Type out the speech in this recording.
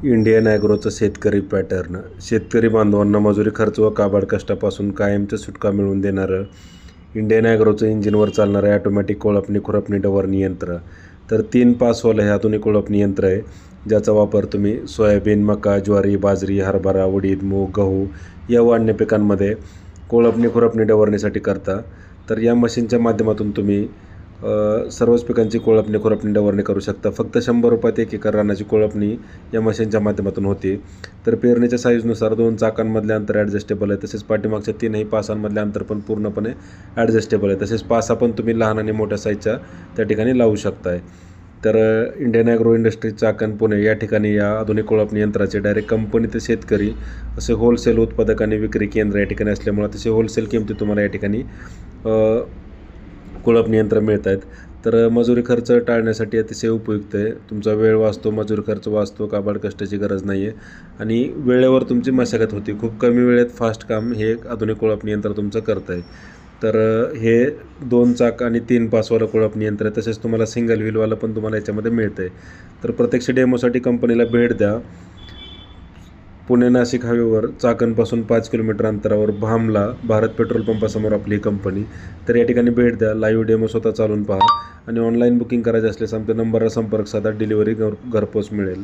Indian ॲग्रोचं शेतकरी pattern. शेतकरी बांधवांना मजुरी खर्च व काबाड कष्टापासून कायमचं सुटका मिळवून देणारं इंडियन ॲग्रोचं इंजिनवर चालणारं ॲटोमॅटिक कोळपणी खुरपणी डवरणी यंत्र. तर 3 पासवालं हे आधुनिक कोळपणी यंत्र आहे, ज्याचा वापर तुम्ही सोयाबीन, मका, ज्वारी, बाजरी, हरभरा, उडीद, मूग, गहू या व अन्य पिकांमध्ये कोळपणी खुरपणी डवरणीसाठी करता. तर या मशीनच्या माध्यमातून तुम्ही सर्वच पिकांची कोळपणी खुरपणी डवरणी करू शकता. फक्त 100 रुपयात 1 एकर रानाची कोळपणी या मशीनच्या माध्यमातून होते. तर पेरणीच्या साईजनुसार 2 चाकांमधले अंतर ॲडजस्टेबल आहे. तसेच पाठीमागच्या 3ही पासांमधले अंतर पण पूर्णपणे ॲडजस्टेबल आहे. तसेच पासा पण तुम्ही लहान आणि मोठ्या साईजच्या त्या ठिकाणी लावू शकताय. तर Indian agro industry Chakan Pune या ठिकाणी या आधुनिक कोळपणी यंत्राचे डायरेक्ट कंपनी ते शेतकरी असे होलसेल उत्पादक आणि विक्री केंद्र या ठिकाणी असल्यामुळे अतिशय होलसेल किमती तुम्हाला या ठिकाणी कोळपणी यंत्र मिळत आहेत. तर मजुरी खर्च टाळण्यासाठी अतिशय उपयुक्त आहे. तुमचा वेळ वाचतो, मजुरी खर्च वाचतो, काबाड कष्टाची गरज नाही आहे आणि वेळेवर तुमची मशागत होती. खूप कमी वेळेत फास्ट काम हे एक आधुनिक कोळपणी यंत्र तुमचं करतं आहे. तर हे 2 चाक आणि 3 पासवालं कोळपणी यंत्र आहे. तसेच तुम्हाला सिंगल व्हीलवालं पण तुम्हाला याच्यामध्ये मिळतं आहे. तर प्रत्यक्ष डेमोसाठी कंपनीला भेट द्या. पुणे नाशिक हायवेवर चाकणपासून 5 किलोमीटर अंतरावर भामला भारत पेट्रोल पंपासमोर आपली कंपनी. तर या ठिकाणी भेट द्या, लाईव्ह डेमो स्वतः चालवून पहा आणि ऑनलाईन बुकिंग करायचे असल्यास आमच्या नंबरला संपर्क साधा. डिलिव्हरी घरपोच मिळेल.